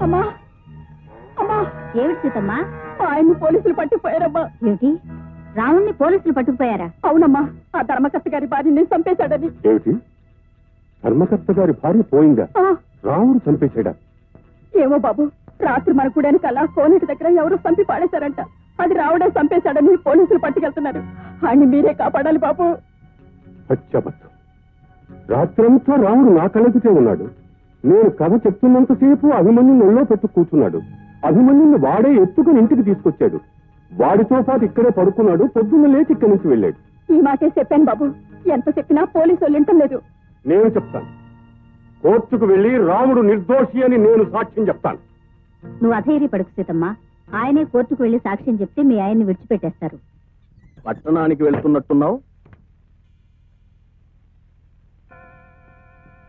అమ్మా అమ్మా, ఏమిటి సీతమ్మా? ఆయన్ని పోలీసులు పట్టుకుపోయారమ్మా. ఏమిటి, రాముణ్ణి పోలీసులు పట్టుకుపోయారా? అవునమ్మా, ఆ ధర్మకర్త గారి భార్యని చంపేశాడని. ఏమిటి, ధర్మకర్త గారి భార్య పోయిందా? రాముడు చంపేశాడా? ఏమో బాబు, రాత్రి మన కూడానికి అలా కోనేటి దగ్గర ఎవరో చంపి పాడేశారంట. అది రావడే చంపేశాడని పోలీసులు పట్టుకెళ్తున్నారు. ఆయన్ని మీరే కాపాడాలి బాబు. సత్యబద్ధం. రాత్రంతా రాముడు నా కళ్ళకితే ఉన్నాడు. నేను కథ చెప్తున్నంతసేపు అభిమన్యుని ఒళ్ళో పెట్టు కూర్చున్నాడు. అభిమన్యుని వాడే ఎత్తుకుని ఇంటికి తీసుకొచ్చాడు. వాడితో పాటు ఇక్కడే పడుకున్నాడు. పొద్దున్న లేచి ఇక్కడి నుంచి వెళ్ళాడు. ఈ మాటే చెప్పాను బాబు, ఎంత చెప్పినా పోలీసు వాళ్ళు వింటలేదు. నేను చెప్తాను, కోర్టుకు వెళ్లి రాముడు నిర్దోషి అని నేను సాక్ష్యం చెప్తాను. నువ్వు అధైర్యపడకు సీతమ్మా, ఆయనే కోర్టుకు వెళ్లి సాక్ష్యం చెప్తే మీ ఆయన్ని విడిచిపెట్టేస్తారు. పట్టణానికి వెళ్తున్నట్టున్నావు?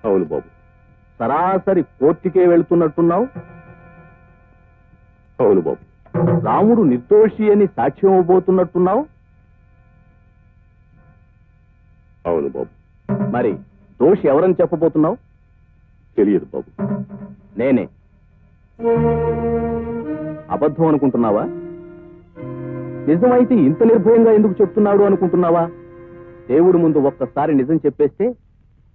అవును బాబు. సరాసరి కోర్టుకే వెళ్తున్నట్టున్నావు? అవును బాబు. రాముడు నిర్దోషి అని సాక్ష్యం ఇవ్వబోతున్నట్టున్నావు? అవును బాబు. మరి దోషి ఎవరని చెప్పబోతున్నావు? తెలియదు బాబు. నేనే. అబద్ధం అనుకుంటున్నావా? నిజమైతే ఇంత నిర్భయంగా ఎందుకు చెప్తున్నాడు అనుకుంటున్నావా? దేవుడి ముందు ఒక్కసారి నిజం చెప్పేస్తే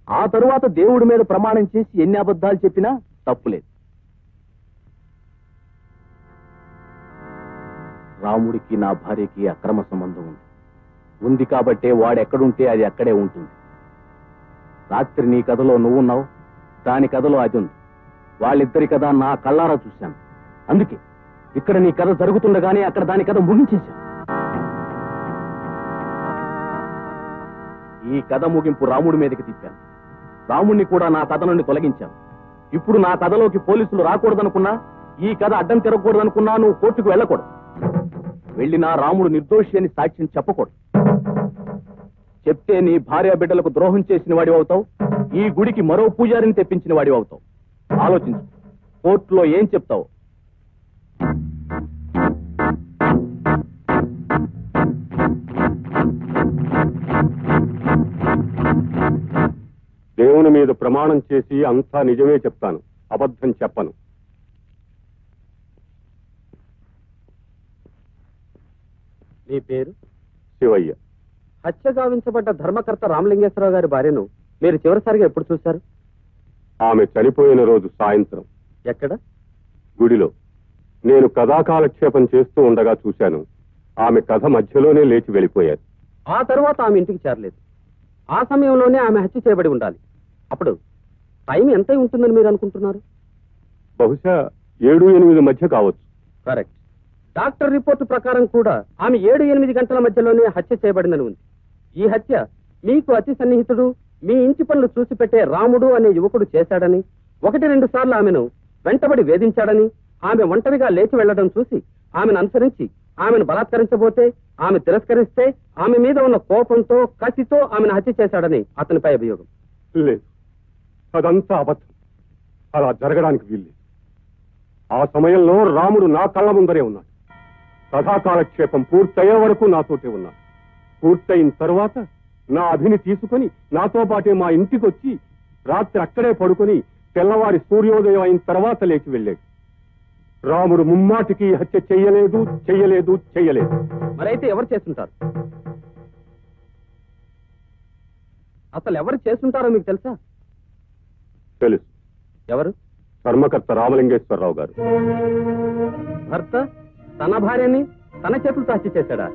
ఆ తరువాత దేవుడి మీద ప్రమాణం చేసి ఎన్ని అబద్ధాలు చెప్పినా తప్పులేదు. రాముడికి నా భార్యకి అక్రమ సంబంధం ఉంది కాబట్టే వాడెక్కడుంటే అది అక్కడే ఉంటుంది. రాత్రి నీ కథలో నువ్వున్నావు, దాని కథలో అది ఉంది. వాళ్ళిద్దరి కథ నా కళ్ళారా చూశాను. అందుకే ఇక్కడ నీ కథ జరుగుతుండగానే అక్కడ దాని కథ ముగించేశాను. ఈ కథ ముగింపు రాముడి మీదకి తిప్పాను. రాముణ్ణి కూడా నా కథ నుండి తొలగించాను. ఇప్పుడు నా కథలోకి పోలీసులు రాకూడదనుకున్నా, ఈ కథ అడ్డం తిరగకూడదనుకున్నా నువ్వు కోర్టుకు వెళ్ళకూడదు. వెళ్ళినా రాముడు నిర్దోషి అని సాక్ష్యం చెప్పకూడదు. చెప్తే నీ భార్య బిడ్డలకు ద్రోహం చేసిన వాడి అవుతావు. ఈ గుడికి మరో పూజారిని తెప్పించిన వాడి అవుతావు. ఆలోచించు, కోర్టులో ఏం చెప్తావు? దేవుని మీద ప్రమాణం చేసి అంతా నిజమే చెప్తాను, అబద్ధం చెప్పను. నీ పేరు? శివయ్య. హత్య గావించబడ్డ ధర్మకర్త రామలింగేశ్వరరావు గారి భార్యను మీరు చివరిసారిగా ఎప్పుడు చూశారు? ఆమె చనిపోయిన రోజు సాయంత్రం. ఎక్కడ? గుడిలో. నేను కథాకాలక్షేపం చేస్తూ ఉండగా చూశాను. ఆమె కథ మధ్యలోనే లేచి వెళ్ళిపోయారు. ఆ తర్వాత ఆమె ఇంటికి చేరలేదు. ఆ సమయంలోనే ఆమె హత్య చేయబడి ఉండాలి. అప్పుడు టైం ఎంత ఉంటుందని మీరు అనుకుంటున్నారు? బహుశా 7-8 మధ్య కావచ్చు. కరెక్ట్. డాక్టర్ రిపోర్టు ప్రకారం కూడా ఆమె 7-8 గంటల మధ్యలోనే హత్య చేయబడిందని ఉంది. ఈ హత్య మీకు అతి సన్నిహితుడు, మీ ఇంటి పనులు చూసి పెట్టే రాముడు అనే యువకుడు చేశాడని, 1-2 సార్లు ఆమెను వెంటబడి వేధించాడని, ఆమె ఒంటరిగా లేచి వెళ్లడం చూసి ఆమెను అనుసరించి ఆమెను బలాత్కరించబోతే ఆమె తిరస్కరిస్తే ఆమె మీద ఉన్న కోపంతో కసితో ఆమెను హత్య చేశాడని అతనిపై అభియోగం. లేదు, అదంతా అబద్ధం. అలా జరగడానికి వీల్లేదు. ఆ సమయంలో రాముడు నా కళ్ళ ముందరే ఉన్నాడు. కథాకాలక్షేపం పూర్తయ్యే వరకు నాతోటే ఉన్నాడు. పూర్తయిన తర్వాత నా అభిని తీసుకుని నాతో పాటే మా ఇంటికి వచ్చి రాత్రి అక్కడే పడుకొని తెల్లవారి సూర్యోదయం అయిన తర్వాత లేచి వెళ్ళాడు. రాముడు ముమ్మాటికి హత్య చెయ్యలేదు చెయ్యలేదు చెయ్యలేదు. మరైతే ఎవరు చేస్తుంటారు? అసలు ఎవరు చేస్తుంటారో మీకు తెలుసా? తెలుసు. ఎవరు? ధర్మకర్త రామలింగేశ్వరరావు గారు. భర్త తన భార్యని తన చేతులతో హత్య చేశాడా?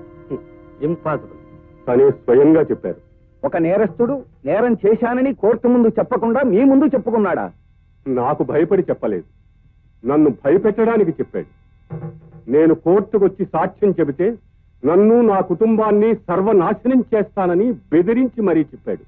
ఇంపాసిబుల్. తనే స్వయంగా చెప్పారు. ఒక నేరస్తుడు నేరం చేశానని కోర్టు ముందు చెప్పకుండా మీ ముందు చెప్పుకున్నాడా? నాకు భయపడి చెప్పలేదు, నన్ను భయపెట్టడానికి చెప్పాడు. నేను కోర్టుకొచ్చి సాక్ష్యం చెబితే నన్ను నా కుటుంబాన్ని సర్వనాశనం చేస్తానని బెదిరించి మరీ చెప్పాడు.